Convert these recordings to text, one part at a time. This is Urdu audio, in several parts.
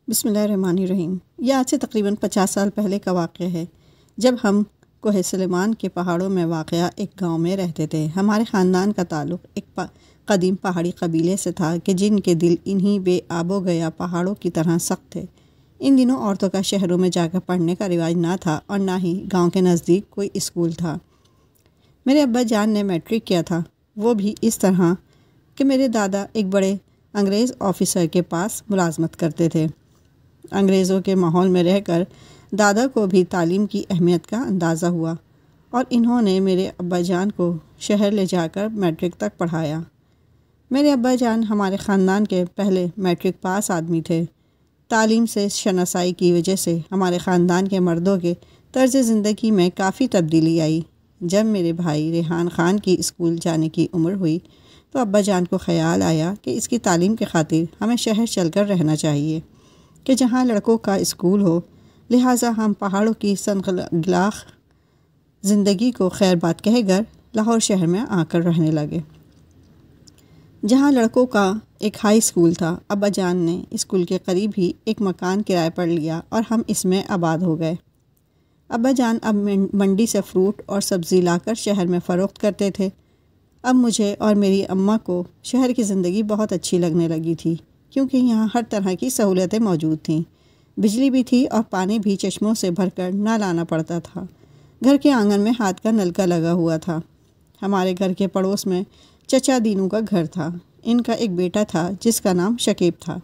بسم اللہ الرحمن الرحیم۔ یہ آج سے تقریباً 50 سال پہلے کا واقعہ ہے، جب ہم کوہ سلیمان کے پہاڑوں میں واقع ایک گاؤں میں رہتے تھے۔ ہمارے خاندان کا تعلق ایک قدیم پہاڑی قبیلے سے تھا کہ جن کے دل انہی بے آب و گیا پہاڑوں کی طرح سخت تھے۔ ان دنوں عورتوں کا شہروں میں جا کر پڑھنے کا رواج نہ تھا اور نہ ہی گاؤں کے نزدیک کوئی اسکول تھا۔ میرے ابا جان نے میٹرک کیا تھا، وہ بھی اس طرح کہ میرے دادا ایک بڑے انگریز آفیسر کے پاس ملازمت کرتے تھے۔ انگریزوں کے ماحول میں رہ کر دادا کو بھی تعلیم کی اہمیت کا اندازہ ہوا اور انہوں نے میرے ابا جان کو شہر لے جا کر میٹرک تک پڑھایا۔ میرے ابا جان ہمارے خاندان کے پہلے میٹرک پاس آدمی تھے۔ تعلیم سے شناسائی کی وجہ سے ہمارے خاندان کے مردوں کے طرز زندگی میں کافی تبدیلی آئی۔ جب میرے بھائی ریحان خان کی اسکول جانے کی عمر ہوئی تو ابا جان کو خیال آیا کہ اس کی تعلیم کی خاطر ہمیں شہر چل کر رہنا چاہیے کہ جہاں لڑکوں کا اسکول ہو، لہٰذا ہم پہاڑوں کی سنگلاخ زندگی کو خیر بات کہہ کر لاہور شہر میں آ کر رہنے لگے، جہاں لڑکوں کا ایک ہائی اسکول تھا۔ ابا جان نے اسکول کے قریب ہی ایک مکان کرائے پر لیا اور ہم اس میں آباد ہو گئے۔ ابا جان اب منڈی سے فروٹ اور سبزی لا کر شہر میں فروخت کرتے تھے۔ اب مجھے اور میری اماں کو شہر کی زندگی بہت اچھی لگنے لگی تھی، کیونکہ یہاں ہر طرح کی سہولتیں موجود تھیں۔ بجلی بھی تھی اور پانی بھی چشموں سے بھر کر نہ لانا پڑتا تھا۔ گھر کے آنگن میں ہاتھ کا نلکا لگا ہوا تھا۔ ہمارے گھر کے پڑوس میں چچا دینو کا گھر تھا۔ ان کا ایک بیٹا تھا جس کا نام شکیب تھا۔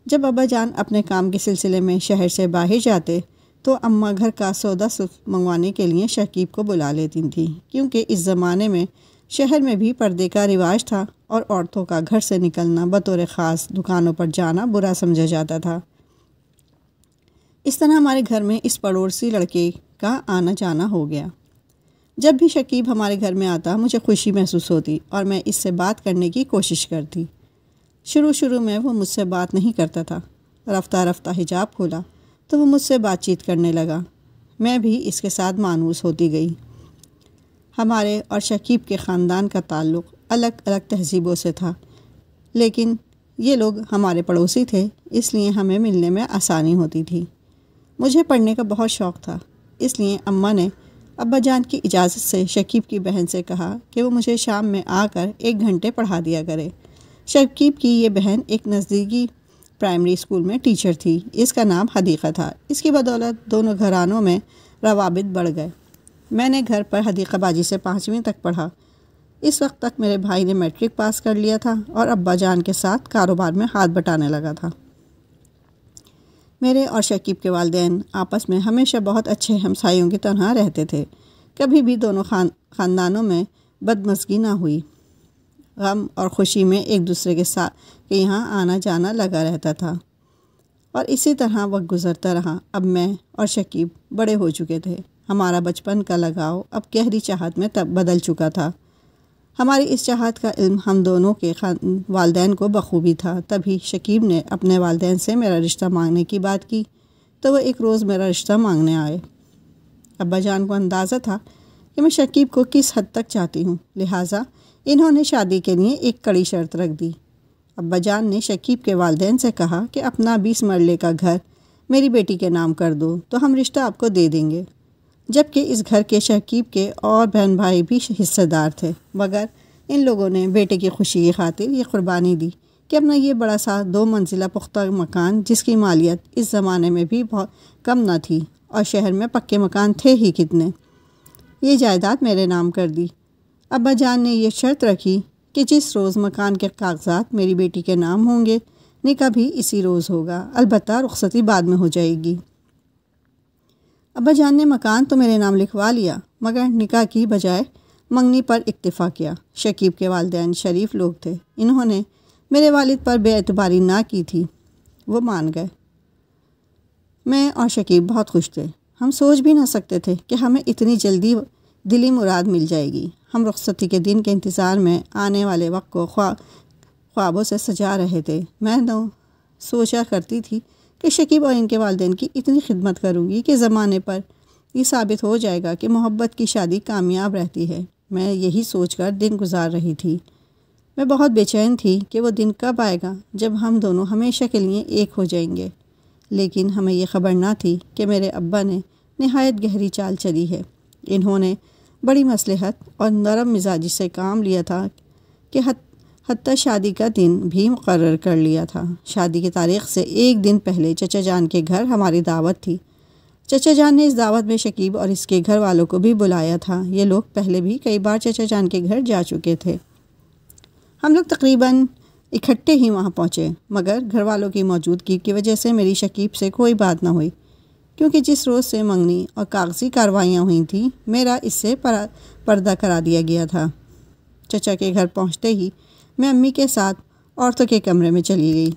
جب ابا جان اپنے کام کے سلسلے میں شہر سے باہر جاتے تو اماں گھر کا سودا منگوانے کے لیے شکیب کو بلا لیتی تھیں، کیونکہ اس زمانے میں شہر میں بھی پردے کا رواج تھا اور عورتوں کا گھر سے نکلنا بطور خاص دکانوں پر جانا برا سمجھا جاتا تھا۔ اس طرح ہمارے گھر میں اس پڑوسی لڑکے کا آنا جانا ہو گیا۔ جب بھی شکیب ہمارے گھر میں آتا مجھے خوشی محسوس ہوتی اور میں اس سے بات کرنے کی کوشش کرتی۔ شروع میں وہ مجھ سے بات نہیں کرتا تھا۔ رفتہ رفتہ حجاب کھولا تو وہ مجھ سے بات چیت کرنے لگا۔ میں بھی اس کے ساتھ مانوس ہوتی گئی۔ ہمارے اور شکیب کے خاندان کا تعلق الگ الگ تہذیبوں سے تھا، لیکن یہ لوگ ہمارے پڑوسی تھے، اس لیے ہمیں ملنے میں آسانی ہوتی تھی۔ مجھے پڑھنے کا بہت شوق تھا، اس لیے اماں نے ابا جان کی اجازت سے شکیب کی بہن سے کہا کہ وہ مجھے شام میں آ کر 1 گھنٹے پڑھا دیا کرے۔ شکیب کی یہ بہن ایک نزدیکی پرائمری اسکول میں ٹیچر تھی۔ اس کا نام حدیقہ تھا۔ اس کی بدولت دونوں گھرانوں میں روابط بڑھ گئے۔ میں نے گھر پر حدیقہ باجی سے 5ویں تک پڑھا۔ اس وقت تک میرے بھائی نے میٹرک پاس کر لیا تھا اور ابا جان کے ساتھ کاروبار میں ہاتھ بٹانے لگا تھا۔ میرے اور شکیب کے والدین آپس میں ہمیشہ بہت اچھے ہمسایوں کی طرح رہتے تھے۔ کبھی بھی دونوں خاندانوں میں بدمزگی نہ ہوئی۔ غم اور خوشی میں ایک دوسرے کے ساتھ کے یہاں آنا جانا لگا رہتا تھا اور اسی طرح وقت گزرتا رہا۔ اب میں اور شکیب بڑے ہو چکے تھے۔ ہمارا بچپن کا لگاؤ اب گہری چاہت میں بدل چکا تھا۔ ہماری اس چاہت کا علم ہم دونوں کے والدین کو بخوبی تھا۔ تبھی شکیب نے اپنے والدین سے میرا رشتہ مانگنے کی بات کی تو وہ ایک روز میرا رشتہ مانگنے آئے۔ ابا جان کو اندازہ تھا کہ میں شکیب کو کس حد تک چاہتی ہوں، لہٰذا انہوں نے شادی کے لیے ایک کڑی شرط رکھ دی۔ ابا جان نے شکیب کے والدین سے کہا کہ اپنا 20 مرلے کا گھر میری بیٹی کے نام کر دو تو ہم رشتہ آپ کو دے دیں گے، جبکہ اس گھر کے شکیب کے اور بہن بھائی بھی حصہ دار تھے، مگر ان لوگوں نے بیٹے کی خوشی کی خاطر یہ قربانی دی کہ اپنا یہ بڑا سا 2 منزلہ پختہ مکان، جس کی مالیت اس زمانے میں بھی بہت کم نہ تھی اور شہر میں پکے مکان تھے ہی کتنے، یہ جائیداد میرے نام کر دی۔ ابا جان نے یہ شرط رکھی کہ جس روز مکان کے کاغذات میری بیٹی کے نام ہوں گے، نکاح بھی اسی روز ہوگا، البتہ رخصتی بعد میں ہو جائے گی۔ ابا جان نے مکان تو میرے نام لکھوا لیا، مگر نکاح کی بجائے منگنی پر اکتفا کیا۔ شکیب کے والدین شریف لوگ تھے، انہوں نے میرے والد پر بے اعتباری نہ کی تھی، وہ مان گئے۔ میں اور شکیب بہت خوش تھے۔ ہم سوچ بھی نہ سکتے تھے کہ ہمیں اتنی جلدی دلی مراد مل جائے گی۔ ہم رخصتی کے دن کے انتظار میں آنے والے وقت کو خوابوں سے سجا رہے تھے۔ میں سوچا کرتی تھی کہ شکیب اور ان کے والدین کی اتنی خدمت کروں گی کہ زمانے پر یہ ثابت ہو جائے گا کہ محبت کی شادی کامیاب رہتی ہے۔ میں یہی سوچ کر دن گزار رہی تھی۔ میں بہت بے چین تھی کہ وہ دن کب آئے گا جب ہم دونوں ہمیشہ کے لیے ایک ہو جائیں گے۔ لیکن ہمیں یہ خبر نہ تھی کہ میرے ابا نے نہایت گہری چال چلی ہے۔ انہوں نے بڑی مصلحت اور نرم مزاجی سے کام لیا تھا کہ حتیٰ شادی کا دن بھی مقرر کر لیا تھا۔ شادی کی تاریخ سے ایک دن پہلے چچا جان کے گھر ہماری دعوت تھی۔ چچا جان نے اس دعوت میں شکیب اور اس کے گھر والوں کو بھی بلایا تھا۔ یہ لوگ پہلے بھی کئی بار چچا جان کے گھر جا چکے تھے۔ ہم لوگ تقریباً اکٹھے ہی وہاں پہنچے، مگر گھر والوں کی موجودگی کی وجہ سے میری شکیب سے کوئی بات نہ ہوئی، کیونکہ جس روز سے منگنی اور کاغذی کاروائیاں ہوئی تھیں میرا اس سے پردہ کرا دیا گیا تھا۔ چچا کے گھر پہنچتے ہی میں امی کے ساتھ عورتوں کے کمرے میں چلی گئی۔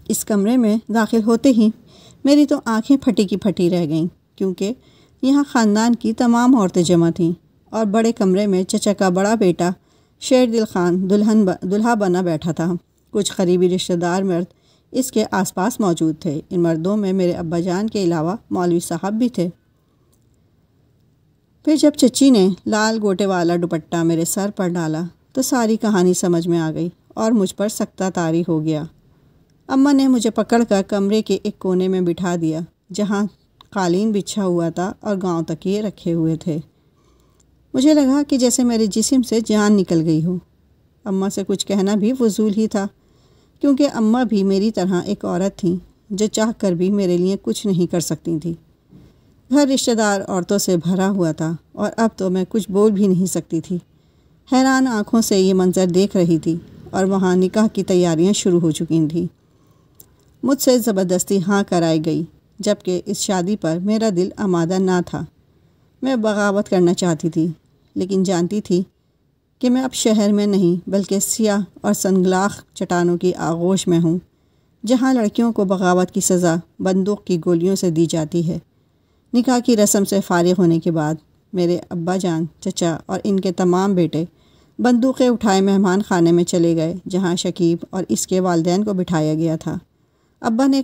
اس کمرے میں داخل ہوتے ہی میری تو آنکھیں پھٹی کی پھٹی رہ گئیں، کیونکہ یہاں خاندان کی تمام عورتیں جمع تھیں اور بڑے کمرے میں چچا کا بڑا بیٹا شیر دل خان دلہا بنا بیٹھا تھا۔ کچھ قریبی رشتہ دار مرد اس کے آس پاس موجود تھے۔ ان مردوں میں میرے ابا جان کے علاوہ مولوی صاحب بھی تھے۔ پھر جب چچی نے لال گوٹے والا دوپٹہ میرے سر پر ڈالا تو ساری کہانی سمجھ میں آ گئی اور مجھ پر سکتہ طاری ہو گیا۔ اماں نے مجھے پکڑ کر کمرے کے ایک کونے میں بٹھا دیا جہاں قالین بچھا ہوا تھا اور گاؤں تکیے رکھے ہوئے تھے۔ مجھے لگا کہ جیسے میرے جسم سے جان نکل گئی ہو۔ اماں سے کچھ کہنا بھی فضول ہی تھا، کیونکہ اماں بھی میری طرح ایک عورت تھیں جو چاہ کر بھی میرے لیے کچھ نہیں کر سکتی تھی۔ گھر رشتہ دار عورتوں سے بھرا ہوا تھا اور اب تو میں کچھ بول بھی نہیں سکتی تھی۔ حیران آنکھوں سے یہ منظر دیکھ رہی تھی اور وہاں نکاح کی تیاریاں شروع ہو چکی تھیں۔ مجھ سے زبردستی ہاں کرائی گئی، جبکہ اس شادی پر میرا دل آمادہ نہ تھا۔ میں بغاوت کرنا چاہتی تھی، لیکن جانتی تھی کہ میں اب شہر میں نہیں بلکہ سیاہ اور سنگلاخ چٹانوں کی آغوش میں ہوں، جہاں لڑکیوں کو بغاوت کی سزا بندوق کی گولیوں سے دی جاتی ہے۔ نکاح کی رسم سے فارغ ہونے کے بعد میرے ابا جان، چچا اور ان کے تمام بیٹے بندوقیں اٹھائے مہمان خانے میں چلے گئے، جہاں شکیب اور اس کے والدین کو بٹھایا گیا تھا۔ ابا نے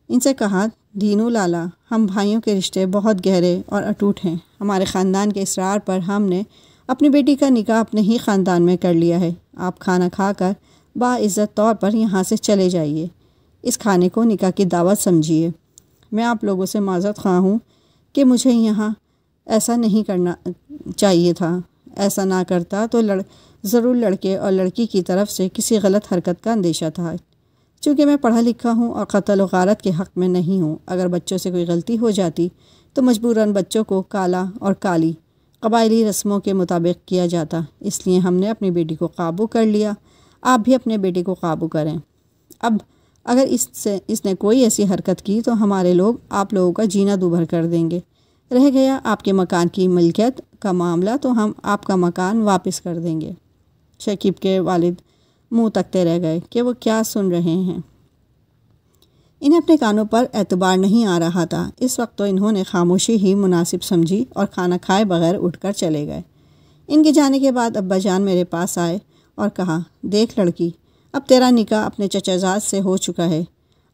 ان سے کہا، دینو لالا، ہم بھائیوں کے رشتے بہت گہرے اور اٹوٹ ہیں۔ ہمارے خاندان کے اصرار پر ہم نے اپنی بیٹی کا نکاح اپنے ہی خاندان میں کر لیا ہے۔ آپ کھانا کھا کر باعزت طور پر یہاں سے چلے جائیے۔ اس کھانے کو نکاح کی دعوت سمجھیے۔ میں آپ لوگوں سے معذرت خواہ ہوں کہ مجھے یہاں ایسا نہیں کرنا چاہیے تھا۔ ایسا نہ کرتا تو ضرور لڑکے اور لڑکی کی طرف سے کسی غلط حرکت کا اندیشہ تھا۔ چونکہ میں پڑھا لکھا ہوں اور قتل و غارت کے حق میں نہیں ہوں، اگر بچوں سے کوئی غلطی ہو جاتی تو مجبوراً بچوں کو کالا اور کالی قبائلی رسموں کے مطابق کیا جاتا۔ اس لیے ہم نے اپنی بیٹی کو قابو کر لیا۔ آپ بھی اپنے بیٹے کو قابو کریں۔ اب اگر اس نے کوئی ایسی حرکت کی تو ہمارے لوگ آپ لوگوں کا جینا دوبھر کر دیں گے۔ رہ گیا آپ کے مکان کی ملکیت کا معاملہ تو ہم آپ کا مکان واپس کر دیں گے۔ شکیب کے والد منہ تکتے رہ گئے کہ وہ کیا سن رہے ہیں۔ انہیں اپنے کانوں پر اعتبار نہیں آ رہا تھا۔ اس وقت تو انہوں نے خاموشی ہی مناسب سمجھی اور کھانا کھائے بغیر اٹھ کر چلے گئے۔ ان کے جانے کے بعد ابا جان میرے پاس آئے اور کہا، دیکھ لڑکی، اب تیرا نکاح اپنے چچا زاد سے ہو چکا ہے۔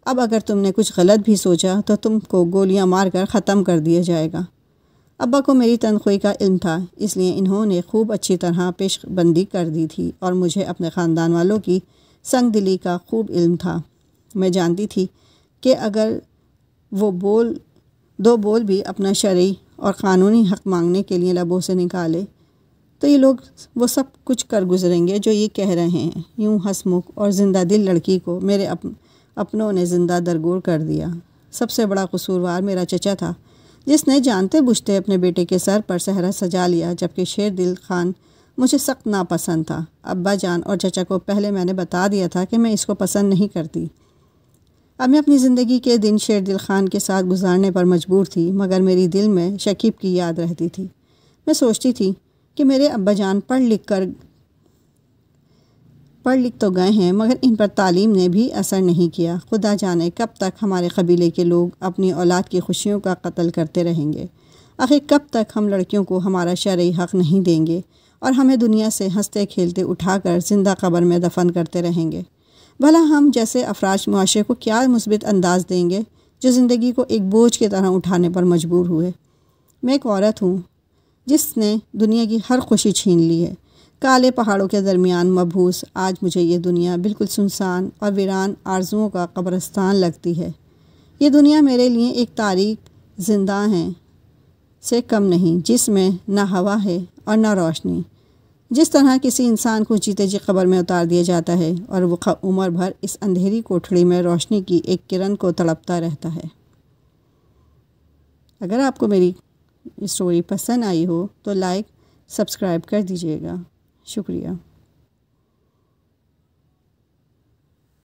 اب اگر تم نے کچھ غلط بھی سوچا تو تم کو گولیاں مار کر ختم کر دیا جائے گا۔ ابا کو میری تنخواہ کا علم تھا، اس لیے انہوں نے خوب اچھی طرح پیش بندی کر دی تھی اور مجھے اپنے خاندان والوں کی سنگ دلی کا خوب علم تھا۔ میں جانتی تھی کہ اگر وہ دو بول بھی اپنا شرعی اور قانونی حق مانگنے کے لیے لبوں سے نکالے تو یہ لوگ وہ سب کچھ کر گزریں گے جو یہ کہہ رہے ہیں۔ یوں ہنسمکھ اور زندہ دل لڑکی کو میرے اپنوں نے زندہ درگور کر دیا۔ سب سے بڑا قصوروار میرا چچا تھا، جس نے جانتے بوجھتے اپنے بیٹے کے سر پر صحرا سجا لیا، جبکہ شیر دل خان مجھے سخت ناپسند تھا۔ ابا جان اور چچا کو پہلے میں نے بتا دیا تھا کہ میں اس کو پسند نہیں کرتی۔ اب میں اپنی زندگی کے دن شیر دل خان کے ساتھ گزارنے پر مجبور تھی، مگر میری دل میں شکیب کی یاد رہتی تھی۔ میں سوچتی تھی کہ میرے ابا جان پڑھ لکھ تو گئے ہیں، مگر ان پر تعلیم نے بھی اثر نہیں کیا۔ خدا جانے کب تک ہمارے قبیلے کے لوگ اپنی اولاد کی خوشیوں کا قتل کرتے رہیں گے۔ آخر کب تک ہم لڑکیوں کو ہمارا شرعی حق نہیں دیں گے اور ہمیں دنیا سے ہنستے کھیلتے اٹھا کر زندہ قبر میں دفن کرتے رہیں گے۔ بھلا ہم جیسے افراد معاشرے کو کیا مثبت انداز دیں گے جو زندگی کو ایک بوجھ کی طرح اٹھانے پر مجبور ہوئے۔ میں ایک عورت ہوں جس نے دنیا کی ہر خوشی چھین لی ہے، کالے پہاڑوں کے درمیان مبہوس آج مجھے یہ دنیا بالکل سنسان اور ویران آرزوؤں کا قبرستان لگتی ہے۔ یہ دنیا میرے لیے ایک تاریک زندہ سے کم نہیں، جس میں نہ ہوا ہے اور نہ روشنی۔ جس طرح کسی انسان کو جیتے جی قبر میں اتار دیا جاتا ہے اور وہ عمر بھر اس اندھیری کوٹھڑی میں روشنی کی ایک کرن کو تڑپتا رہتا ہے۔ اگر آپ کو میری اسٹوری پسند آئی ہو تو لائک سبسکرائب کر دیجیے گا۔ شکریہ۔